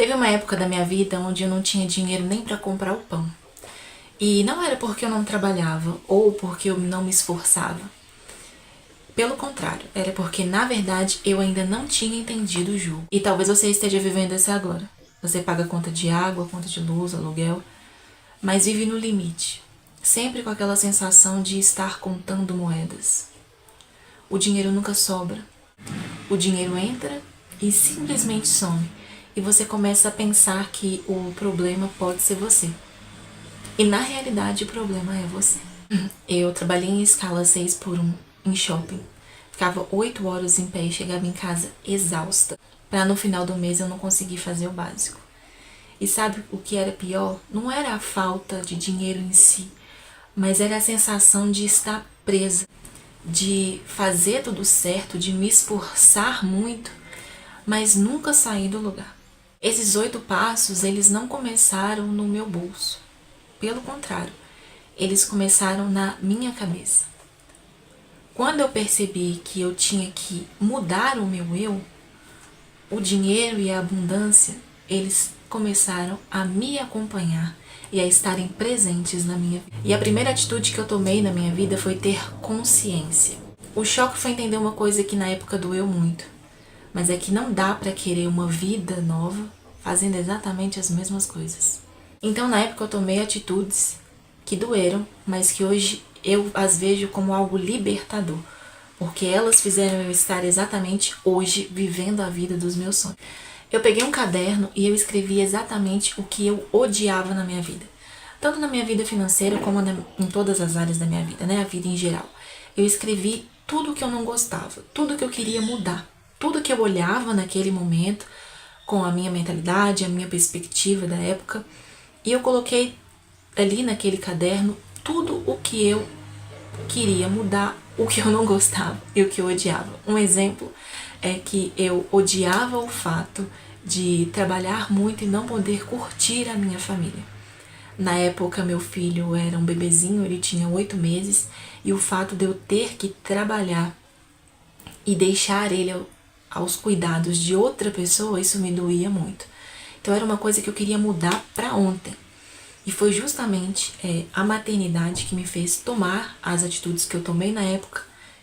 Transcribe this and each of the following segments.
Teve uma época da minha vida onde eu não tinha dinheiro nem para comprar o pão. E não era porque eu não trabalhava ou porque eu não me esforçava. Pelo contrário, era porque na verdade eu ainda não tinha entendido o jogo. E talvez você esteja vivendo isso agora. Você paga conta de água, conta de luz, aluguel, mas vive no limite, sempre com aquela sensação de estar contando moedas. O dinheiro nunca sobra. O dinheiro entra e simplesmente some. E você começa a pensar que o problema pode ser você. E na realidade o problema é você. Eu trabalhei em escala 6x1 em shopping. Ficava 8 horas em pé e chegava em casa exausta. Para no final do mês eu não conseguir fazer o básico. E sabe o que era pior? Não era a falta de dinheiro em si, mas era a sensação de estar presa, de fazer tudo certo, de me esforçar muito, mas nunca sair do lugar. Esses 8 passos, eles não começaram no meu bolso. Pelo contrário, eles começaram na minha cabeça. Quando eu percebi que eu tinha que mudar o meu eu, o dinheiro e a abundância, eles começaram a me acompanhar e a estarem presentes na minha vida. E a primeira atitude que eu tomei na minha vida foi ter consciência. O choque foi entender uma coisa que na época doeu muito, mas é que não dá para querer uma vida nova fazendo exatamente as mesmas coisas. Então na época eu tomei atitudes que doeram, mas que hoje eu as vejo como algo libertador, porque elas fizeram eu estar exatamente hoje vivendo a vida dos meus sonhos. Eu peguei um caderno e eu escrevi exatamente o que eu odiava na minha vida, tanto na minha vida financeira como em todas as áreas da minha vida, né, a vida em geral. Eu escrevi tudo que eu não gostava, tudo que eu queria mudar, tudo que eu olhava naquele momento com a minha mentalidade, a minha perspectiva da época, e eu coloquei ali naquele caderno tudo o que eu queria mudar, o que eu não gostava e o que eu odiava. Um exemplo é que eu odiava o fato de trabalhar muito e não poder curtir a minha família. Na época, meu filho era um bebezinho, ele tinha 8 meses, e o fato de eu ter que trabalhar e deixar ele aos cuidados de outra pessoa, isso me doía muito. Então era uma coisa que eu queria mudar para ontem. E foi justamente a maternidade que me fez tomar as atitudes que eu tomei na época,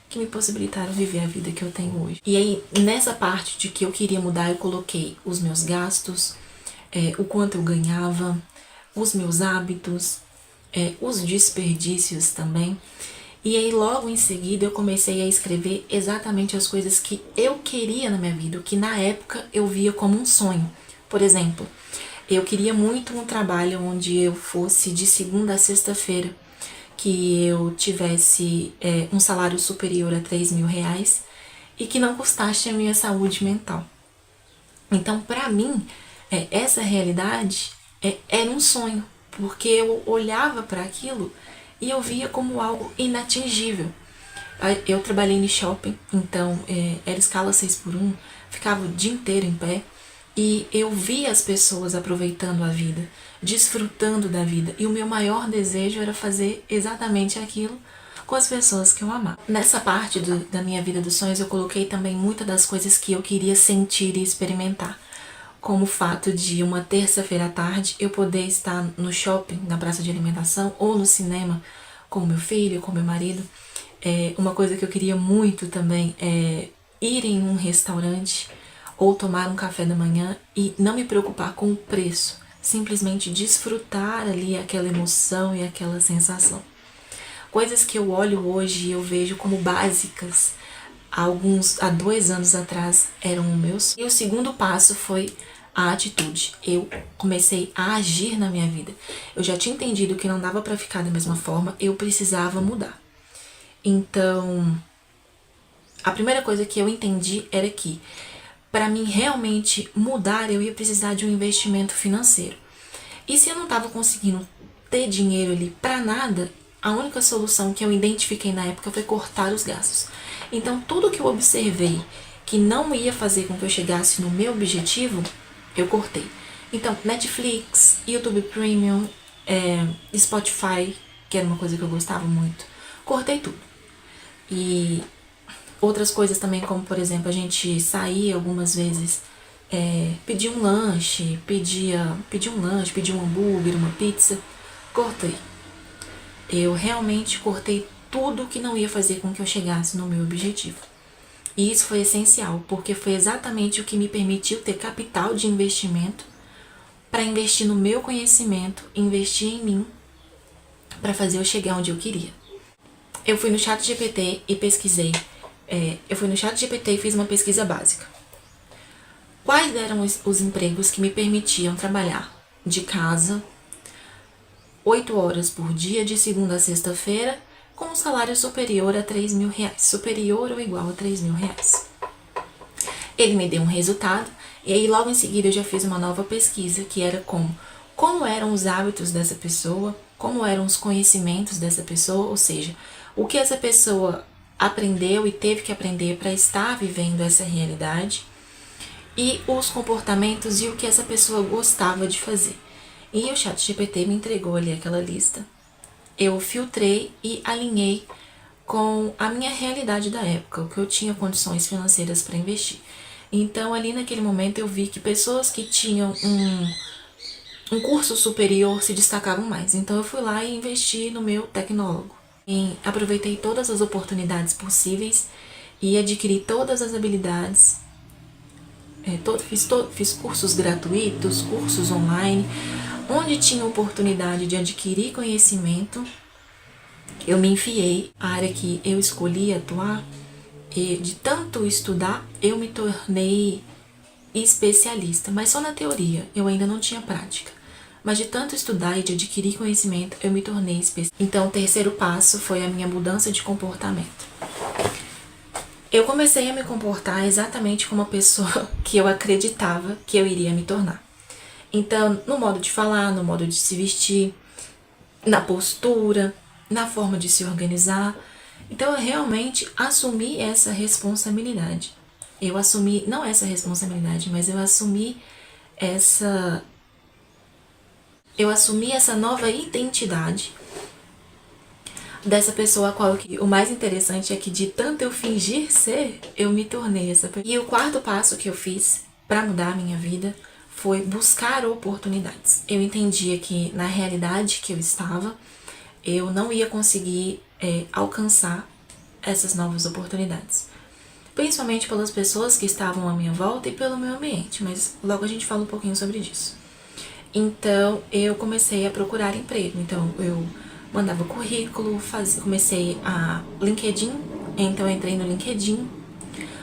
que me possibilitaram viver a vida que eu tenho hoje. E aí, nessa parte de que eu queria mudar, eu coloquei os meus gastos, o quanto eu ganhava, os meus hábitos, os desperdícios também. E aí, logo em seguida, eu comecei a escrever exatamente as coisas que eu queria na minha vida, o que na época eu via como um sonho. Por exemplo, eu queria muito um trabalho onde eu fosse de segunda a sexta-feira, que eu tivesse um salário superior a 3.000 reais e que não custasse a minha saúde mental. Então, para mim, essa realidade era um sonho, porque eu olhava para aquilo e eu via como algo inatingível. Eu trabalhei em shopping, então era escala 6x1, ficava o dia inteiro em pé, e eu via as pessoas aproveitando a vida, desfrutando da vida, e o meu maior desejo era fazer exatamente aquilo com as pessoas que eu amava. Nessa parte da minha vida dos sonhos, eu coloquei também muitas das coisas que eu queria sentir e experimentar, como o fato de uma terça-feira à tarde eu poder estar no shopping, na praça de alimentação, ou no cinema com meu filho, com meu marido. Uma coisa que eu queria muito também é ir em um restaurante ou tomar um café da manhã e não me preocupar com o preço, simplesmente desfrutar ali aquela emoção e aquela sensação. Coisas que eu olho hoje e eu vejo como básicas, há 2 anos atrás eram meus. E o segundo passo foi a atitude. Eu comecei a agir na minha vida. Eu já tinha entendido que não dava para ficar da mesma forma, eu precisava mudar. Então, a primeira coisa que eu entendi era que para mim realmente mudar, eu ia precisar de um investimento financeiro. E se eu não estava conseguindo ter dinheiro ali para nada, a única solução que eu identifiquei na época foi cortar os gastos. Então, tudo que eu observei que não ia fazer com que eu chegasse no meu objetivo, eu cortei. Então, Netflix, YouTube Premium, Spotify, que era uma coisa que eu gostava muito, cortei tudo. E outras coisas também, como por exemplo, a gente sair algumas vezes pedia um lanche, pedia um hambúrguer, uma pizza. Cortei. Eu realmente cortei tudo que não ia fazer com que eu chegasse no meu objetivo. E isso foi essencial, porque foi exatamente o que me permitiu ter capital de investimento para investir no meu conhecimento, investir em mim, para fazer eu chegar onde eu queria. Eu fui no ChatGPT e pesquisei. Eu fui no ChatGPT e fiz uma pesquisa básica. Quais eram os empregos que me permitiam trabalhar de casa 8 horas por dia, de segunda a sexta-feira, com um salário superior a 3 mil reais, superior ou igual a 3 mil reais. Ele me deu um resultado, e aí logo em seguida eu já fiz uma nova pesquisa, que era como eram os hábitos dessa pessoa, como eram os conhecimentos dessa pessoa, ou seja, o que essa pessoa aprendeu e teve que aprender para estar vivendo essa realidade, e os comportamentos e o que essa pessoa gostava de fazer. E o ChatGPT me entregou ali aquela lista. Eu filtrei e alinhei com a minha realidade da época, o que eu tinha condições financeiras para investir. Então, ali naquele momento, eu vi que pessoas que tinham um curso superior se destacavam mais. Então, eu fui lá e investi no meu tecnólogo. E aproveitei todas as oportunidades possíveis e adquiri todas as habilidades. Fiz cursos gratuitos, cursos online, onde tinha oportunidade de adquirir conhecimento. Eu me enfiei. A área que eu escolhi atuar, e de tanto estudar, eu me tornei especialista, mas só na teoria, eu ainda não tinha prática. Mas de tanto estudar e de adquirir conhecimento, eu me tornei especialista. Então, o terceiro passo foi a minha mudança de comportamento. Eu comecei a me comportar exatamente como a pessoa que eu acreditava que eu iria me tornar. Então, no modo de falar, no modo de se vestir, na postura, na forma de se organizar. Então, eu realmente assumi essa responsabilidade. Eu assumi, não essa responsabilidade, mas eu assumi essa nova identidade dessa pessoa a qual o mais interessante é que de tanto eu fingir ser, eu me tornei essa pessoa. E o quarto passo que eu fiz para mudar a minha vida foi buscar oportunidades. Eu entendia que na realidade que eu estava, eu não ia conseguir alcançar essas novas oportunidades. Principalmente pelas pessoas que estavam à minha volta e pelo meu ambiente, mas logo a gente fala um pouquinho sobre isso. Então, eu comecei a procurar emprego. Então, eu mandava currículo, comecei a LinkedIn, então eu entrei no LinkedIn,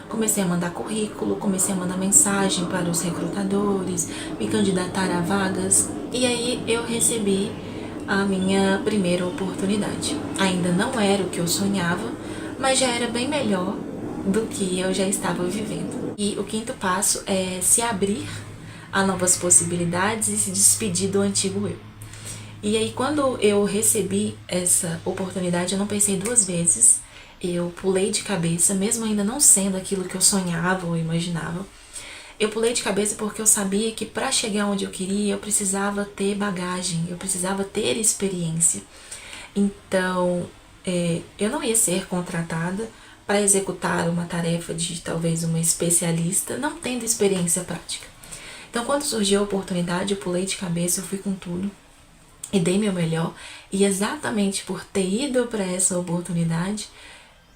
comecei a mandar currículo, comecei a mandar mensagem para os recrutadores, me candidatar a vagas, e aí eu recebi a minha primeira oportunidade. Ainda não era o que eu sonhava, mas já era bem melhor do que eu já estava vivendo. E o quinto passo é se abrir a novas possibilidades e se despedir do antigo eu. E aí, quando eu recebi essa oportunidade, eu não pensei duas vezes. Eu pulei de cabeça, mesmo ainda não sendo aquilo que eu sonhava ou imaginava. Eu pulei de cabeça porque eu sabia que para chegar onde eu queria, eu precisava ter bagagem, eu precisava ter experiência. Então, eu não ia ser contratada para executar uma tarefa de talvez uma especialista, não tendo experiência prática. Então, quando surgiu a oportunidade, eu pulei de cabeça, eu fui com tudo e dei meu melhor. E exatamente por ter ido para essa oportunidade,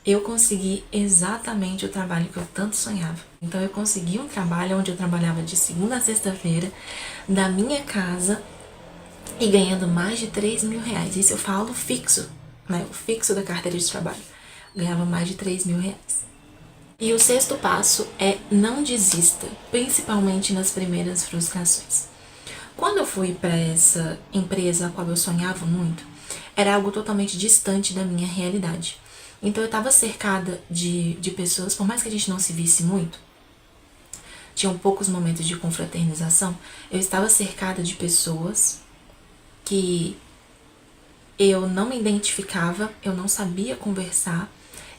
eu consegui exatamente o trabalho que eu tanto sonhava. Então, eu consegui um trabalho onde eu trabalhava de segunda a sexta-feira, da minha casa, e ganhando mais de 3 mil reais. Isso eu falo fixo, né? O fixo da carteira de trabalho. Ganhava mais de 3 mil reais. E o sexto passo é não desista, principalmente nas primeiras frustrações. Quando eu fui para essa empresa a qual eu sonhava muito, era algo totalmente distante da minha realidade. Então eu estava cercada de pessoas, por mais que a gente não se visse muito, tinham poucos momentos de confraternização, eu estava cercada de pessoas que eu não me identificava, eu não sabia conversar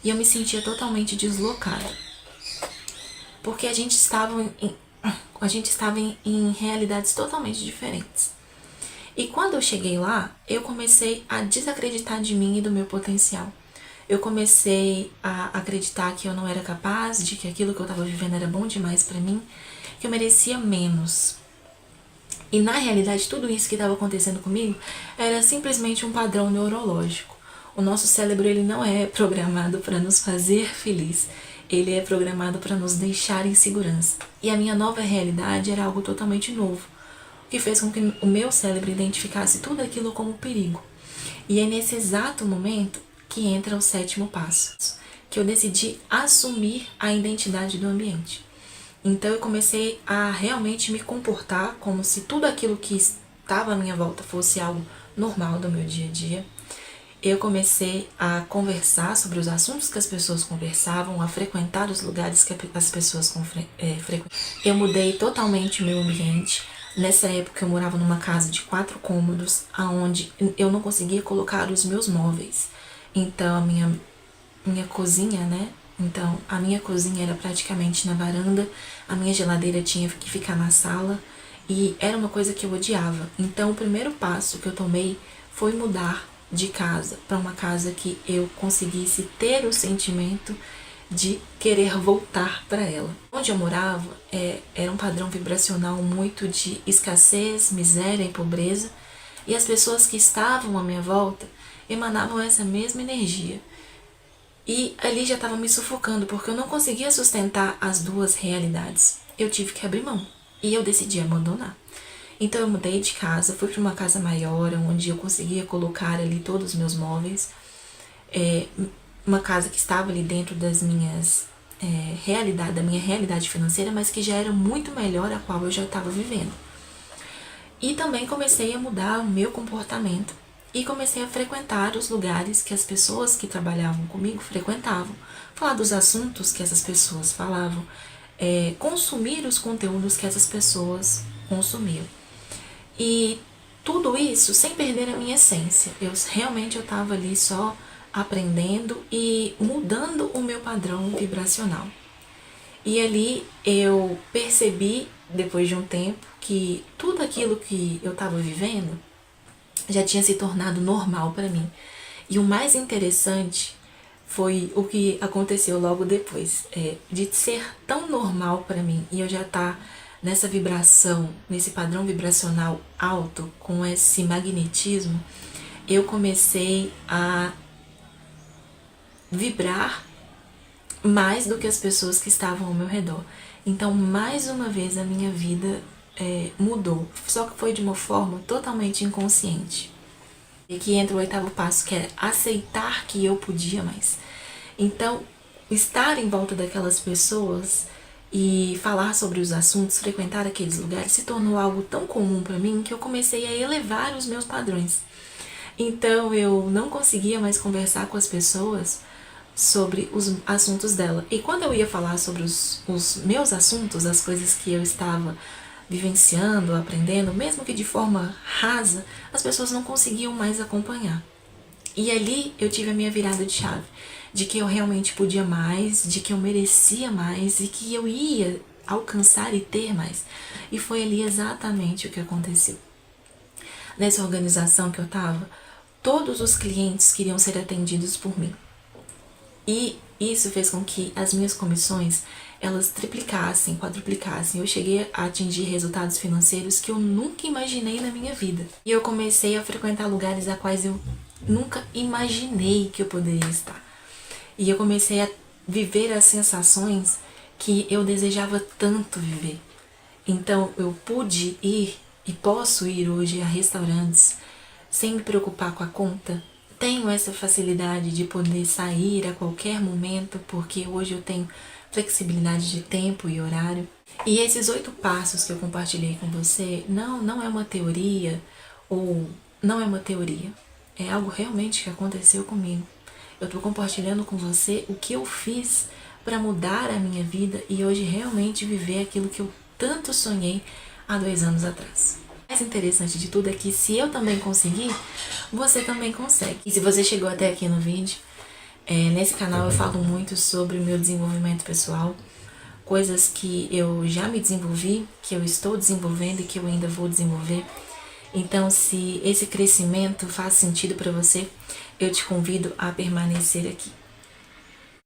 e eu me sentia totalmente deslocada. Porque a gente estava em realidades totalmente diferentes. E quando eu cheguei lá, eu comecei a desacreditar de mim e do meu potencial. Eu comecei a acreditar que eu não era capaz, de que aquilo que eu estava vivendo era bom demais para mim. que eu merecia menos. E na realidade, tudo isso que estava acontecendo comigo era simplesmente um padrão neurológico. O nosso cérebro, ele não é programado para nos fazer feliz. Ele é programado para nos deixar em segurança. E a minha nova realidade era algo totalmente novo, o que fez com que o meu cérebro identificasse tudo aquilo como perigo. E é nesse exato momento que entra o 7º passo, que eu decidi assumir a identidade do ambiente. Então eu comecei a realmente me comportar como se tudo aquilo que estava à minha volta fosse algo normal do meu dia a dia. Eu comecei a conversar sobre os assuntos que as pessoas conversavam, a frequentar os lugares que as pessoas frequentavam. Eu mudei totalmente o meu ambiente. Nessa época eu morava numa casa de 4 cômodos, onde eu não conseguia colocar os meus móveis. Então a minha cozinha, né? Então, a minha cozinha era praticamente na varanda, a minha geladeira tinha que ficar na sala e era uma coisa que eu odiava. Então, o primeiro passo que eu tomei foi mudar de casa para uma casa que eu conseguisse ter o sentimento de querer voltar para ela. Onde eu morava era um padrão vibracional muito de escassez, miséria e pobreza, e as pessoas que estavam à minha volta emanavam essa mesma energia. E ali já estava me sufocando, porque eu não conseguia sustentar as duas realidades. Eu tive que abrir mão e eu decidi abandonar. Então eu mudei de casa, fui para uma casa maior, onde eu conseguia colocar ali todos os meus móveis. Uma casa que estava ali dentro das minhas da minha realidade financeira, mas que já era muito melhor a qual eu já estava vivendo. E também comecei a mudar o meu comportamento. E comecei a frequentar os lugares que as pessoas que trabalhavam comigo frequentavam. Falar dos assuntos que essas pessoas falavam. Consumir os conteúdos que essas pessoas consumiam. E tudo isso sem perder a minha essência. Eu estava ali só aprendendo e mudando o meu padrão vibracional. E ali eu percebi, depois de um tempo, que tudo aquilo que eu estava vivendo já tinha se tornado normal para mim. E o mais interessante foi o que aconteceu logo depois, de ser tão normal para mim e eu já estar nessa vibração, nesse padrão vibracional alto, com esse magnetismo, eu comecei a vibrar mais do que as pessoas que estavam ao meu redor. Então, mais uma vez, a minha vida mudou, só que foi de uma forma totalmente inconsciente. E aqui entra o 8º passo, que é aceitar que eu podia mais. Então, estar em volta daquelas pessoas e falar sobre os assuntos, frequentar aqueles lugares, se tornou algo tão comum para mim que eu comecei a elevar os meus padrões. Então, eu não conseguia mais conversar com as pessoas sobre os assuntos dela. E quando eu ia falar sobre os meus assuntos, as coisas que eu estava vivenciando, aprendendo, mesmo que de forma rasa, as pessoas não conseguiam mais acompanhar. E ali eu tive a minha virada de chave, de que eu realmente podia mais, de que eu merecia mais e que eu ia alcançar e ter mais. E foi ali exatamente o que aconteceu. Nessa organização que eu estava, todos os clientes queriam ser atendidos por mim. E isso fez com que as minhas comissões, elas triplicassem, quadruplicassem. Eu cheguei a atingir resultados financeiros que eu nunca imaginei na minha vida. E eu comecei a frequentar lugares a quais eu nunca imaginei que eu poderia estar. E eu comecei a viver as sensações que eu desejava tanto viver. Então eu pude ir e posso ir hoje a restaurantes sem me preocupar com a conta. Tenho essa facilidade de poder sair a qualquer momento, porque hoje eu tenho flexibilidade de tempo e horário. E esses 8 passos que eu compartilhei com você não é uma teoria, ou não é uma teoria. É algo realmente que aconteceu comigo. Eu estou compartilhando com você o que eu fiz para mudar a minha vida e hoje realmente viver aquilo que eu tanto sonhei há 2 anos atrás. O mais interessante de tudo é que se eu também conseguir, você também consegue. E se você chegou até aqui no vídeo, nesse canal eu falo muito sobre o meu desenvolvimento pessoal, coisas que eu já me desenvolvi, que eu estou desenvolvendo e que eu ainda vou desenvolver. Então, se esse crescimento faz sentido para você, eu te convido a permanecer aqui.